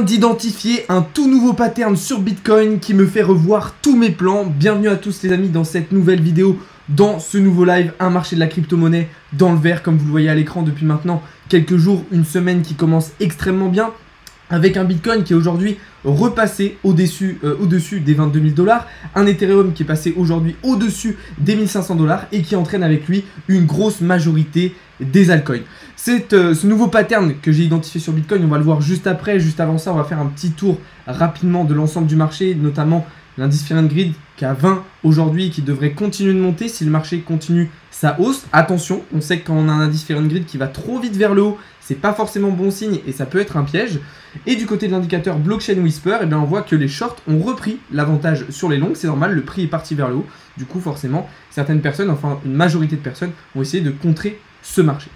D'identifier un tout nouveau pattern sur Bitcoin qui me fait revoir tous mes plans. Bienvenue à tous les amis dans cette nouvelle vidéo, dans ce nouveau live, un marché de la crypto-monnaie dans le vert comme vous le voyez à l'écran depuis maintenant quelques jours, une semaine qui commence extrêmement bien. Avec un Bitcoin qui est aujourd'hui repassé au-dessus des 22 000 $, un Ethereum qui est passé aujourd'hui au-dessus des 1500 $ et qui entraîne avec lui une grosse majorité des altcoins. C'est ce nouveau pattern que j'ai identifié sur Bitcoin, on va le voir juste après. Juste avant ça, on va faire un petit tour rapidement de l'ensemble du marché, notamment l'indice Fear and Greed qui est à 20 aujourd'hui et qui devrait continuer de monter si le marché continue sa hausse. Attention, on sait que quand on a un indice Fear and Greed qui va trop vite vers le haut, c'est pas forcément bon signe et ça peut être un piège. Et du côté de l'indicateur Blockchain Whisper, eh bien on voit que les shorts ont repris l'avantage sur les longs. C'est normal, le prix est parti vers le haut. Du coup, forcément, certaines personnes, enfin une majorité de personnes, vont essayer de contrer ce marché.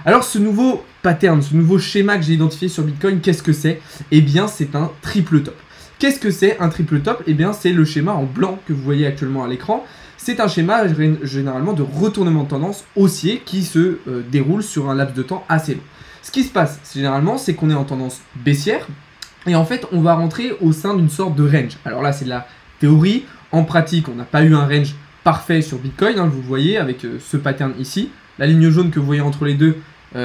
Alors ce nouveau pattern, ce nouveau schéma que j'ai identifié sur Bitcoin, qu'est-ce que c'est? Eh bien c'est un triple top. Qu'est-ce que c'est un triple top? Eh bien c'est le schéma en blanc que vous voyez actuellement à l'écran. C'est un schéma généralement de retournement de tendance haussier qui se déroule sur un laps de temps assez long. Ce qui se passe généralement, c'est qu'on est en tendance baissière et en fait on va rentrer au sein d'une sorte de range. Alors là c'est de la théorie, en pratique on n'a pas eu un range parfait sur Bitcoin, hein, vous le voyez avec ce pattern ici. La ligne jaune que vous voyez entre les deux,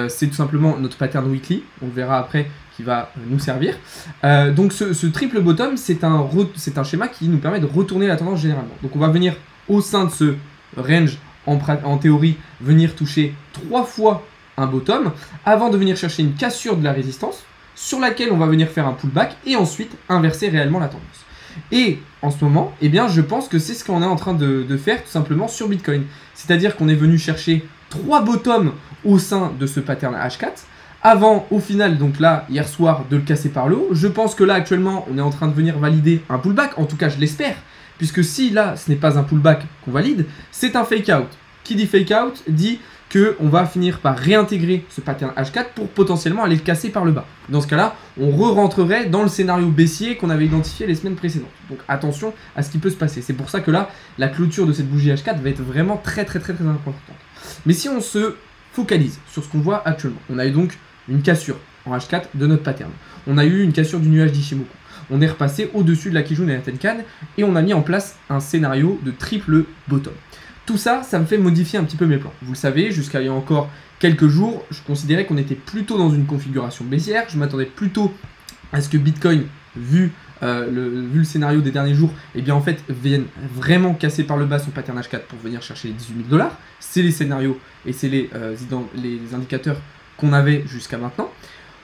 c'est tout simplement notre pattern weekly, on le verra après, qui va nous servir. Donc ce triple bottom, c'est un schéma qui nous permet de retourner la tendance généralement. Donc on va venir au sein de ce range, en théorie, venir toucher 3 fois un bottom, avant de venir chercher une cassure de la résistance, sur laquelle on va venir faire un pullback, et ensuite inverser réellement la tendance. Et en ce moment, eh bien, je pense que c'est ce qu'on est en train de faire tout simplement sur Bitcoin. C'est-à-dire qu'on est venu chercher 3 bottoms au sein de ce pattern H4 avant au final, donc là hier soir, de le casser par le haut. Je pense que là actuellement on est en train de venir valider un pullback, en tout cas je l'espère, puisque si là ce n'est pas un pullback qu'on valide, c'est un fake out. Qui dit fake out dit qu'on va finir par réintégrer ce pattern H4 pour potentiellement aller le casser par le bas. Dans ce cas-là, on re-rentrerait dans le scénario baissier qu'on avait identifié les semaines précédentes. Donc attention à ce qui peut se passer. C'est pour ça que là, la clôture de cette bougie H4 va être vraiment très importante. Mais si on se focalise sur ce qu'on voit actuellement, on a eu donc une cassure en H4 de notre pattern. On a eu une cassure du nuage d'Ishimoku. On est repassé au-dessus de la Kijun et la Tenkan et on a mis en place un scénario de triple bottom. Tout ça, ça me fait modifier un petit peu mes plans. Vous le savez, jusqu'à il y a encore quelques jours, je considérais qu'on était plutôt dans une configuration baissière. Je m'attendais plutôt à ce que Bitcoin, vu le scénario des derniers jours, eh bien en fait vienne vraiment casser par le bas son pattern H4 pour venir chercher les 18 000 $. C'est les scénarios et c'est les indicateurs qu'on avait jusqu'à maintenant.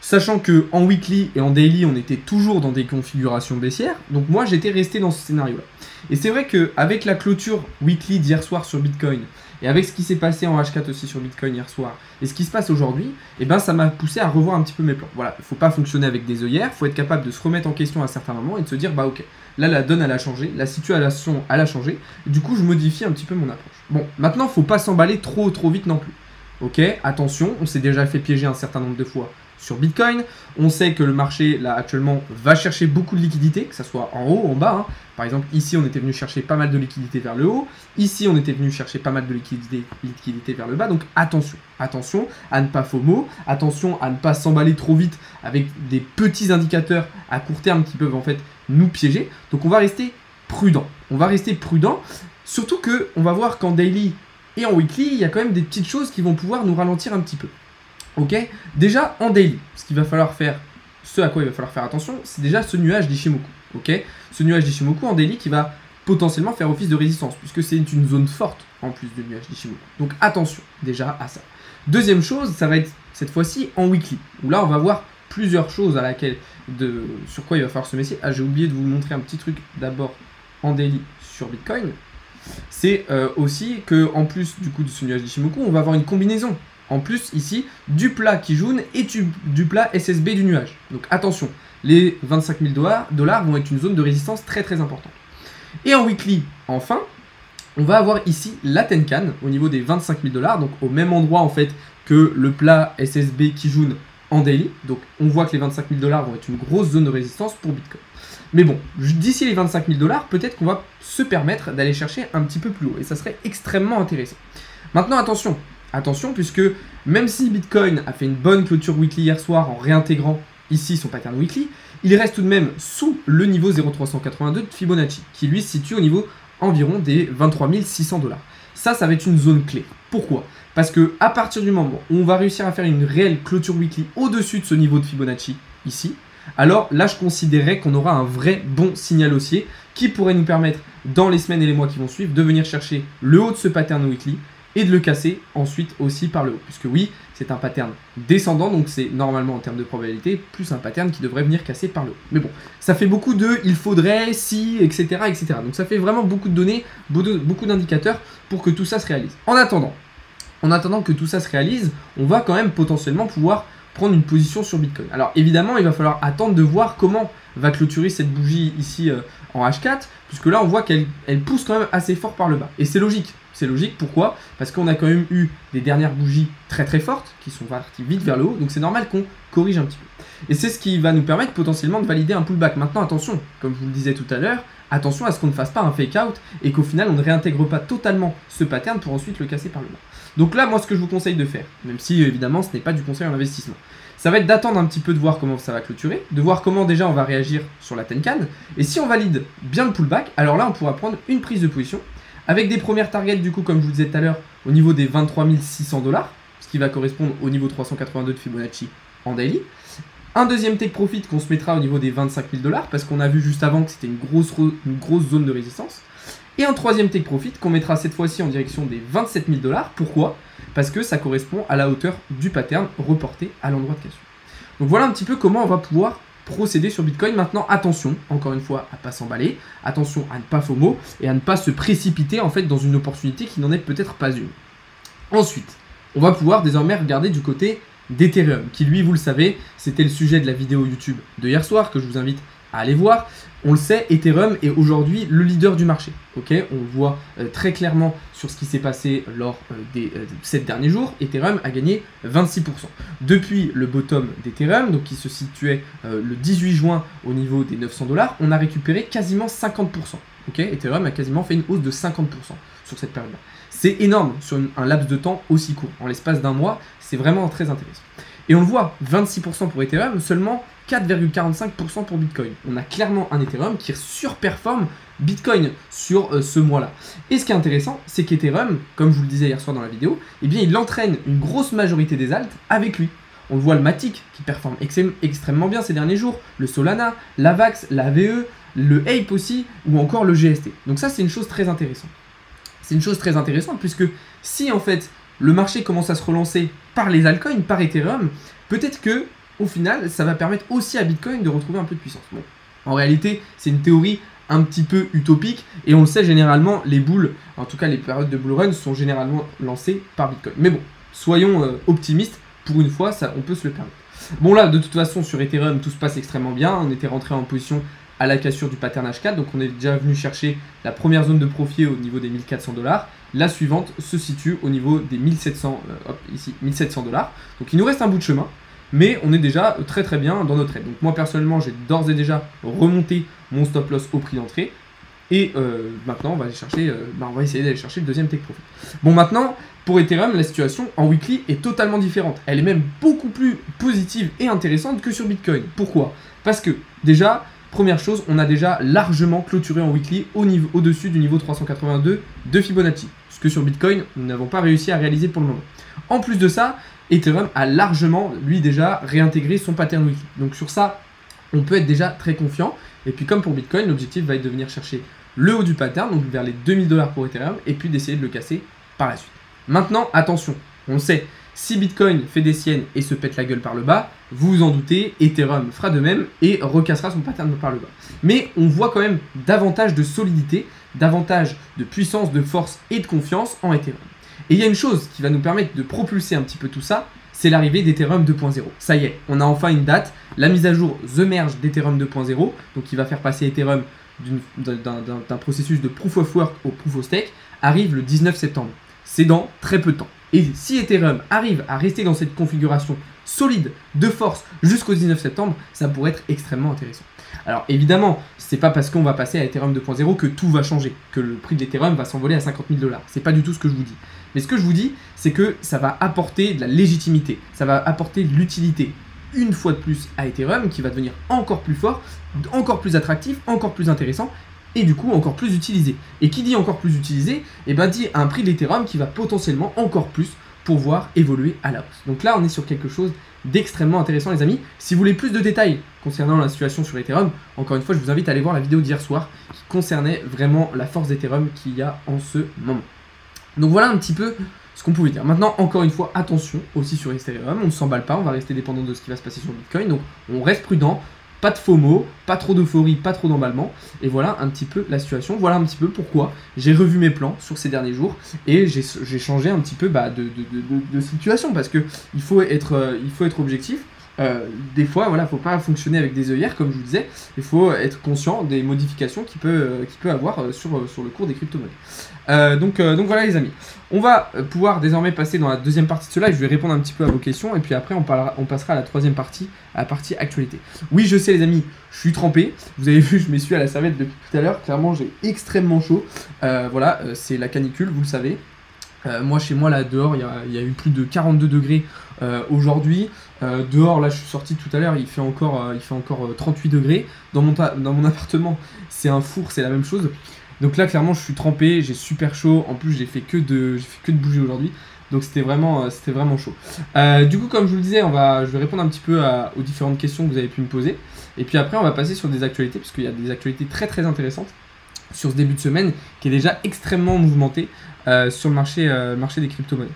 Sachant que en weekly et en daily, on était toujours dans des configurations baissières. Donc moi, j'étais resté dans ce scénario-là. Et c'est vrai qu'avec la clôture weekly d'hier soir sur Bitcoin, et avec ce qui s'est passé en H4 aussi sur Bitcoin hier soir, et ce qui se passe aujourd'hui, eh ben ça m'a poussé à revoir un petit peu mes plans. Voilà, il ne faut pas fonctionner avec des œillères, il faut être capable de se remettre en question à certains moments et de se dire, bah ok, là la donne elle a changé, la situation elle a changé, et du coup je modifie un petit peu mon approche. Bon, maintenant il ne faut pas s'emballer trop vite non plus. Ok, attention, on s'est déjà fait piéger un certain nombre de fois sur Bitcoin. On sait que le marché, là, actuellement, va chercher beaucoup de liquidités, que ce soit en haut, en bas. Hein. Par exemple, ici, on était venu chercher pas mal de liquidités vers le haut. Ici, on était venu chercher pas mal de liquidités vers le bas. Donc, attention. Attention à ne pas FOMO. Attention à ne pas s'emballer trop vite avec des petits indicateurs à court terme qui peuvent, en fait, nous piéger. Donc, on va rester prudent. On va rester prudent. Surtout qu'on va voir qu'en daily et en weekly, il y a quand même des petites choses qui vont pouvoir nous ralentir un petit peu. Ok, déjà en daily, ce qu'il va falloir faire, ce à quoi il va falloir faire attention, c'est déjà ce nuage d'Ishimoku. Ok, ce nuage d'Ishimoku en daily qui va potentiellement faire office de résistance, puisque c'est une zone forte en plus du nuage d'Ishimoku. Donc attention déjà à ça. Deuxième chose, ça va être cette fois-ci en weekly, où là on va voir plusieurs choses sur quoi il va falloir se méfier. Ah, j'ai oublié de vous montrer un petit truc d'abord en daily sur Bitcoin. C'est aussi que en plus du coup de ce nuage d'Ishimoku, on va avoir une combinaison. En plus, ici, du plat Kijun et du plat SSB du nuage. Donc attention, les 25 000 $ vont être une zone de résistance très importante. Et en weekly, enfin, on va avoir ici la Tenkan au niveau des 25 000 $, donc au même endroit en fait que le plat SSB Kijun en daily. Donc on voit que les 25 000 $ vont être une grosse zone de résistance pour Bitcoin. Mais bon, d'ici les 25 000 $, peut-être qu'on va se permettre d'aller chercher un petit peu plus haut. Et ça serait extrêmement intéressant. Maintenant, attention, puisque même si Bitcoin a fait une bonne clôture weekly hier soir en réintégrant ici son pattern weekly, il reste tout de même sous le niveau 0,382 de Fibonacci, qui lui se situe au niveau environ des 23 600 $. Ça va être une zone clé. Pourquoi? Parce que à partir du moment où on va réussir à faire une réelle clôture weekly au-dessus de ce niveau de Fibonacci, ici, alors là je considérerais qu'on aura un vrai bon signal haussier qui pourrait nous permettre, dans les semaines et les mois qui vont suivre, de venir chercher le haut de ce pattern weekly et de le casser ensuite aussi par le haut. Puisque oui, c'est un pattern descendant, donc c'est normalement en termes de probabilité, plus un pattern qui devrait venir casser par le haut. Mais bon, ça fait beaucoup de il faudrait, si, etc. etc. Donc ça fait vraiment beaucoup de données, beaucoup d'indicateurs pour que tout ça se réalise. En attendant que tout ça se réalise, on va quand même potentiellement pouvoir prendre une position sur Bitcoin. Alors évidemment, il va falloir attendre de voir comment va clôturer cette bougie ici en H4, puisque là on voit qu'elle pousse quand même assez fort par le bas. Et c'est logique. C'est logique, pourquoi? Parce qu'on a quand même eu des dernières bougies très très fortes qui sont parties vite vers le haut, donc c'est normal qu'on corrige un petit peu. Et c'est ce qui va nous permettre potentiellement de valider un pullback. Maintenant attention, comme je vous le disais tout à l'heure, attention à ce qu'on ne fasse pas un fake out et qu'au final on ne réintègre pas totalement ce pattern pour ensuite le casser par le bas. Donc là moi ce que je vous conseille de faire, même si évidemment ce n'est pas du conseil en investissement, ça va être d'attendre un petit peu de voir comment ça va clôturer, de voir comment déjà on va réagir sur la Tenkan, et si on valide bien le pullback, alors là on pourra prendre une prise de position avec des premières targets du coup comme je vous disais tout à l'heure au niveau des 23 600 $, ce qui va correspondre au niveau 382 de Fibonacci en daily. Un deuxième take profit qu'on se mettra au niveau des 25 000 $, parce qu'on a vu juste avant que c'était une grosse zone de résistance. Et un troisième take profit qu'on mettra cette fois-ci en direction des 27 000 $. Pourquoi? Parce que ça correspond à la hauteur du pattern reporté à l'endroit de cassure. Donc voilà un petit peu comment on va pouvoir procéder sur Bitcoin. Maintenant, attention, encore une fois, à ne pas s'emballer, attention à ne pas FOMO et à ne pas se précipiter en fait dans une opportunité qui n'en est peut-être pas une. Ensuite, on va pouvoir désormais regarder du côté d'Ethereum, qui lui, vous le savez, c'était le sujet de la vidéo YouTube de hier soir, que je vous invite à aller voir. On le sait, Ethereum est aujourd'hui le leader du marché. Okay, on le voit très clairement sur ce qui s'est passé lors des 7 derniers jours. Ethereum a gagné 26%. Depuis le bottom d'Ethereum, donc qui se situait le 18 juin au niveau des 900 $, on a récupéré quasiment 50%. Okay, Ethereum a quasiment fait une hausse de 50% sur cette période-là. C'est énorme sur un laps de temps aussi court. En l'espace d'un mois, c'est vraiment très intéressant. Et on le voit, 26% pour Ethereum, seulement 4,45% pour Bitcoin. On a clairement un Ethereum qui surperforme Bitcoin sur ce mois-là. Et ce qui est intéressant, c'est qu'Ethereum, comme je vous le disais hier soir dans la vidéo, eh bien, il entraîne une grosse majorité des alts avec lui. On le voit le Matic qui performe extrêmement bien ces derniers jours, le Solana, l'Avax, la VE, le Ape aussi, ou encore le GST. Donc ça, c'est une chose très intéressante. C'est une chose très intéressante puisque si en fait le marché commence à se relancer par les altcoins, par Ethereum, peut-être que au final, ça va permettre aussi à Bitcoin de retrouver un peu de puissance. Bon, en réalité, c'est une théorie un petit peu utopique et on le sait généralement, les bulles, en tout cas les périodes de bull run sont généralement lancées par Bitcoin. Mais bon, soyons optimistes, pour une fois, ça, on peut se le permettre. Bon là, de toute façon, sur Ethereum, tout se passe extrêmement bien. On était rentré en position à la cassure du pattern H4, donc on est déjà venu chercher la première zone de profit au niveau des 1400 $. La suivante se situe au niveau des 1700, ici, 1700 $. Donc il nous reste un bout de chemin, mais on est déjà très très bien dans notre trade. Donc moi personnellement, j'ai d'ores et déjà remonté mon stop loss au prix d'entrée. Et maintenant, on va essayer d'aller chercher le deuxième take profit. Bon, maintenant, pour Ethereum, la situation en weekly est totalement différente. Elle est même beaucoup plus positive et intéressante que sur Bitcoin. Pourquoi? Parce que déjà, première chose, on a déjà largement clôturé en weekly au-dessus du niveau 382 de Fibonacci. Ce que sur Bitcoin, nous n'avons pas réussi à réaliser pour le moment. En plus de ça, Ethereum a largement, lui, déjà réintégré son pattern weekly. Donc sur ça, on peut être déjà très confiant. Et puis comme pour Bitcoin, l'objectif va être de venir chercher le haut du pattern, donc vers les 2000 $ pour Ethereum, et puis d'essayer de le casser par la suite. Maintenant, attention, on le sait, si Bitcoin fait des siennes et se pète la gueule par le bas, vous vous en doutez, Ethereum fera de même et recassera son pattern par le bas. Mais on voit quand même davantage de solidité, davantage de puissance, de force et de confiance en Ethereum. Et il y a une chose qui va nous permettre de propulser un petit peu tout ça, c'est l'arrivée d'Ethereum 2.0. Ça y est, on a enfin une date, la mise à jour The Merge d'Ethereum 2.0, donc qui va faire passer Ethereum d'un processus de Proof of Work au Proof of Stake, arrive le 19 septembre. C'est dans très peu de temps. Et si Ethereum arrive à rester dans cette configuration solide, de force, jusqu'au 19 septembre, ça pourrait être extrêmement intéressant. Alors évidemment, c'est pas parce qu'on va passer à Ethereum 2.0 que tout va changer, que le prix de l'Ethereum va s'envoler à 50 000 $. C'est pas du tout ce que je vous dis. Mais ce que je vous dis, c'est que ça va apporter de la légitimité, ça va apporter de l'utilité une fois de plus à Ethereum, qui va devenir encore plus fort, encore plus attractif, encore plus intéressant, et du coup encore plus utilisé. Et qui dit encore plus utilisé, et ben dit un prix de l'Ethereum qui va potentiellement encore plus pouvoir évoluer à la hausse. Donc là on est sur quelque chose d'extrêmement intéressant les amis. Si vous voulez plus de détails concernant la situation sur Ethereum, encore une fois je vous invite à aller voir la vidéo d'hier soir qui concernait vraiment la force d'Ethereum qu'il y a en ce moment. Donc voilà un petit peu ce qu'on pouvait dire. Maintenant, encore une fois, attention aussi sur Ethereum, on ne s'emballe pas, on va rester dépendant de ce qui va se passer sur Bitcoin, donc on reste prudent, pas de FOMO, pas trop d'euphorie, pas trop d'emballement, et voilà un petit peu la situation, voilà un petit peu pourquoi j'ai revu mes plans sur ces derniers jours, et j'ai changé un petit peu de situation, parce que il faut être objectif. Des fois, voilà, faut pas fonctionner avec des œillères, comme je vous disais. Il faut être conscient des modifications qu'il peut avoir sur le cours des crypto-monnaies. Donc voilà les amis. On va pouvoir désormais passer dans la deuxième partie de ce live. Je vais répondre un petit peu à vos questions et puis après on passera à la troisième partie, à la partie actualité. Oui, je sais les amis, je suis trempé. Vous avez vu, je m'essuie à la serviette depuis tout à l'heure. Clairement, j'ai extrêmement chaud. Voilà, c'est la canicule, vous le savez. Moi, chez moi, là, dehors, il y a eu plus de 42 degrés aujourd'hui. Dehors, là, je suis sorti tout à l'heure, il fait encore 38 degrés. Dans mon appartement, c'est un four, c'est la même chose. Donc là, clairement, je suis trempé, j'ai super chaud. En plus, j'ai fait que de bouger aujourd'hui. Donc c'était vraiment chaud. Du coup, comme je vous le disais, je vais répondre un petit peu aux différentes questions que vous avez pu me poser. Et puis après, on va passer sur des actualités, puisqu'il y a des actualités très très intéressantes sur ce début de semaine, qui est déjà extrêmement mouvementé. Sur le marché des crypto-monnaies.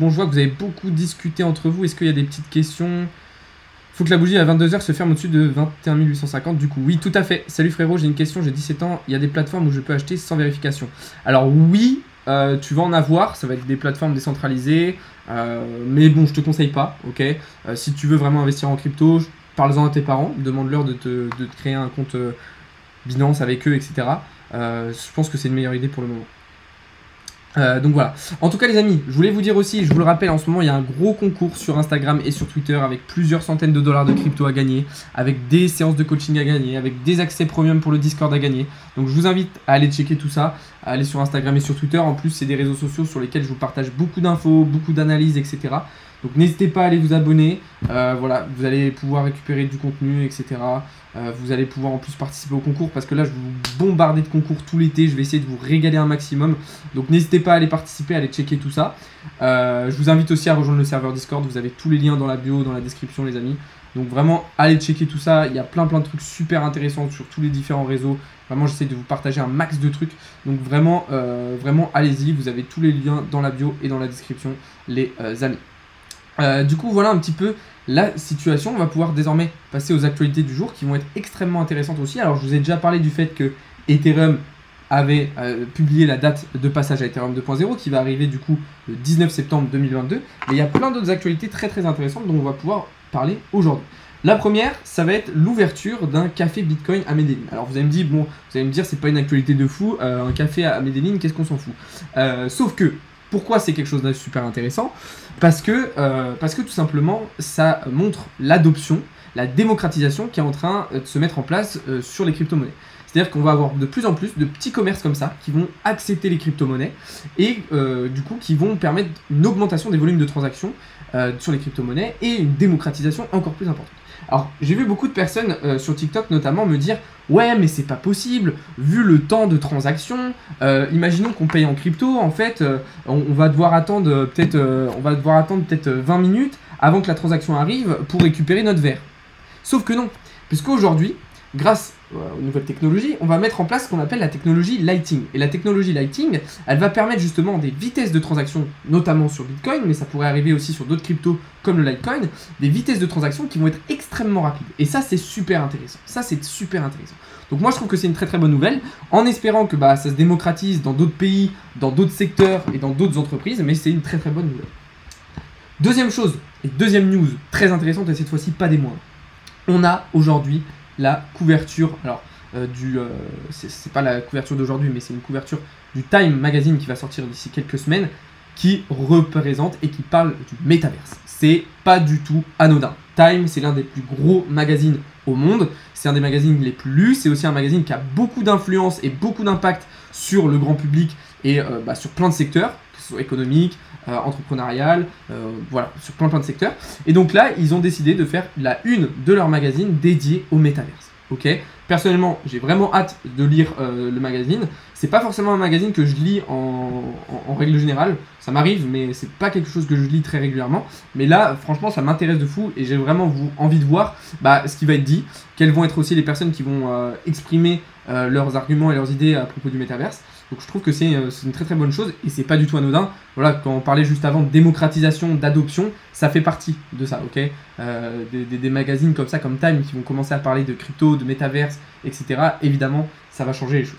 Bon, je vois que vous avez beaucoup discuté entre vous. Est-ce qu'il y a des petites questions? Faut que la bougie à 22h se ferme au-dessus de 21 850. Du coup, oui, tout à fait. Salut frérot, j'ai une question. J'ai 17 ans. Il y a des plateformes où je peux acheter sans vérification. Alors oui, tu vas en avoir. Ça va être des plateformes décentralisées. Mais bon, je te conseille pas. Ok. Si tu veux vraiment investir en crypto, parle-en à tes parents. Demande-leur de te créer un compte Binance avec eux, etc. Je pense que c'est une meilleure idée pour le moment. Donc voilà. En tout cas les amis, je voulais vous dire aussi, je vous le rappelle, en ce moment il y a un gros concours sur Instagram et sur Twitter avec plusieurs centaines de dollars de crypto à gagner, avec des séances de coaching à gagner, avec des accès premium pour le Discord à gagner. Donc je vous invite à aller checker tout ça, à aller sur Instagram et sur Twitter. En plus c'est des réseaux sociaux sur lesquels je vous partage beaucoup d'infos, beaucoup d'analyses, etc. Donc n'hésitez pas à aller vous abonner, voilà, vous allez pouvoir récupérer du contenu, etc. Vous allez pouvoir en plus participer au concours parce que là je vais vous bombarder de concours tout l'été, je vais essayer de vous régaler un maximum. Donc n'hésitez pas à aller participer, à aller checker tout ça. Je vous invite aussi à rejoindre le serveur Discord, vous avez tous les liens dans la bio, dans la description les amis. Donc vraiment allez checker tout ça, il y a plein de trucs super intéressants sur tous les différents réseaux. Vraiment j'essaie de vous partager un max de trucs. Donc vraiment allez-y, vous avez tous les liens dans la bio et dans la description les amis. Du coup voilà un petit peu la situation. On va pouvoir désormais passer aux actualités du jour qui vont être extrêmement intéressantes aussi. Alors je vous ai déjà parlé du fait que Ethereum avait publié la date de passage à Ethereum 2.0 qui va arriver du coup le 19 septembre 2022. Mais il y a plein d'autres actualités très très intéressantes dont on va pouvoir parler aujourd'hui. La première, ça va être l'ouverture d'un café Bitcoin à Medellin. Alors vous allez me dire c'est pas une actualité de fou, un café à Medellin, qu'est-ce qu'on s'en fout. Sauf que pourquoi c'est quelque chose de super intéressant? Parce que tout simplement, ça montre l'adoption, la démocratisation qui est en train de se mettre en place sur les crypto-monnaies. C'est-à-dire qu'on va avoir de plus en plus de petits commerces comme ça qui vont accepter les crypto-monnaies et du coup qui vont permettre une augmentation des volumes de transactions sur les crypto-monnaies et une démocratisation encore plus importante. Alors, j'ai vu beaucoup de personnes sur TikTok notamment me dire « Ouais, mais c'est pas possible, vu le temps de transaction, imaginons qu'on paye en crypto, en fait, on va devoir attendre peut-être 20 minutes avant que la transaction arrive pour récupérer notre verre. » Sauf que non, puisqu'aujourd'hui, grâce aux nouvelles technologies, on va mettre en place ce qu'on appelle la technologie Lighting. Et la technologie Lighting, elle va permettre justement des vitesses de transaction, notamment sur Bitcoin, mais ça pourrait arriver aussi sur d'autres cryptos comme le Litecoin, des vitesses de transaction qui vont être extrêmement rapides. Et ça, c'est super intéressant. Donc moi, je trouve que c'est une très très bonne nouvelle, en espérant que ça se démocratise dans d'autres pays, dans d'autres secteurs et dans d'autres entreprises, mais c'est une très très bonne nouvelle. Deuxième chose, et deuxième news très intéressante, et cette fois-ci pas des moindres. On a aujourd'hui la couverture, alors c'est pas la couverture d'aujourd'hui, mais c'est une couverture du Time Magazine qui va sortir d'ici quelques semaines, qui représente et qui parle du métaverse. C'est pas du tout anodin. Time, c'est l'un des plus gros magazines au monde, c'est un des magazines les plus lus, c'est aussi un magazine qui a beaucoup d'influence et beaucoup d'impact sur le grand public et sur plein de secteurs, que ce soit économique, entrepreneurial, voilà, sur plein de secteurs. Et donc là, ils ont décidé de faire la une de leur magazine dédiée au métaverse. Ok. Personnellement, j'ai vraiment hâte de lire le magazine. C'est pas forcément un magazine que je lis en règle générale. Ça m'arrive, mais c'est pas quelque chose que je lis très régulièrement. Mais là, franchement, ça m'intéresse de fou et j'ai vraiment envie de voir ce qui va être dit. Quelles vont être aussi les personnes qui vont exprimer leurs arguments et leurs idées à propos du métaverse. Donc je trouve que c'est une très bonne chose et c'est pas du tout anodin. Voilà, quand on parlait juste avant de démocratisation, d'adoption, ça fait partie de ça, ok. Des magazines comme ça, comme Time, qui vont commencer à parler de crypto, de métaverse, etc. Évidemment, ça va changer les choses.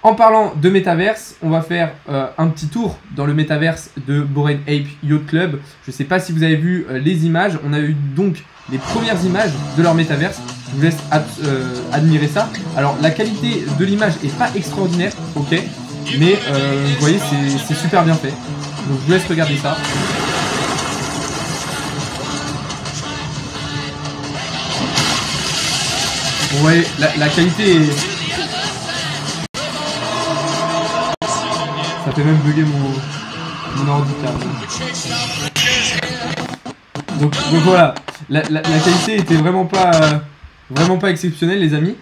En parlant de métaverse, on va faire un petit tour dans le métaverse de Bored Ape Yacht Club. Je sais pas si vous avez vu les images. On a eu donc les premières images de leur métaverse. Je vous laisse admirer ça. Alors la qualité de l'image est pas extraordinaire, ok, mais vous voyez c'est super bien fait. Donc je vous laisse regarder ça. Vous voyez la qualité est... Ça fait même bugger mon ordi carrément. Donc voilà, la qualité était vraiment pas exceptionnelle les amis.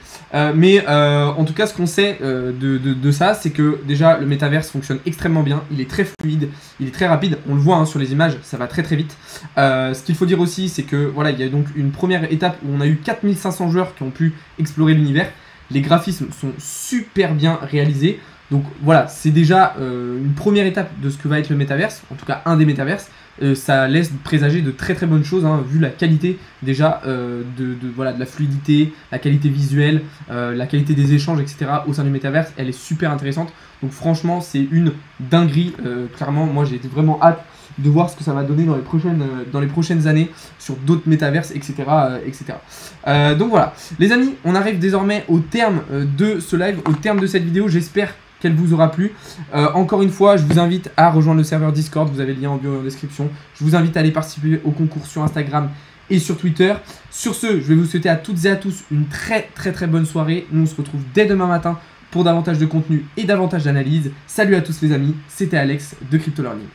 Mais en tout cas ce qu'on sait de ça, c'est que déjà le métaverse fonctionne extrêmement bien. Il est très fluide, il est très rapide. On le voit hein, sur les images, ça va très vite. Ce qu'il faut dire aussi, c'est que voilà, il y a donc une première étape où on a eu 4500 joueurs qui ont pu explorer l'univers. Les graphismes sont super bien réalisés. Donc voilà, c'est déjà une première étape de ce que va être le métaverse, en tout cas un des métaverses. Ça laisse présager de très bonnes choses, hein, vu la qualité déjà voilà, de la fluidité, la qualité visuelle, la qualité des échanges, etc. au sein du métaverse, elle est super intéressante. Donc franchement, c'est une dinguerie. Clairement, moi j'ai vraiment hâte de voir ce que ça va donner dans les prochaines années sur d'autres métaverses, etc. Donc voilà, les amis, on arrive désormais au terme de ce live, au terme de cette vidéo. J'espère qu'elle vous aura plu. Encore une fois, je vous invite à rejoindre le serveur Discord, vous avez le lien en bio et en description. Je vous invite à aller participer au concours sur Instagram et sur Twitter. Sur ce, je vais vous souhaiter à toutes et à tous une très bonne soirée. Nous on se retrouve dès demain matin pour davantage de contenu et davantage d'analyse. Salut à tous les amis, c'était Alex de Crypto Learning.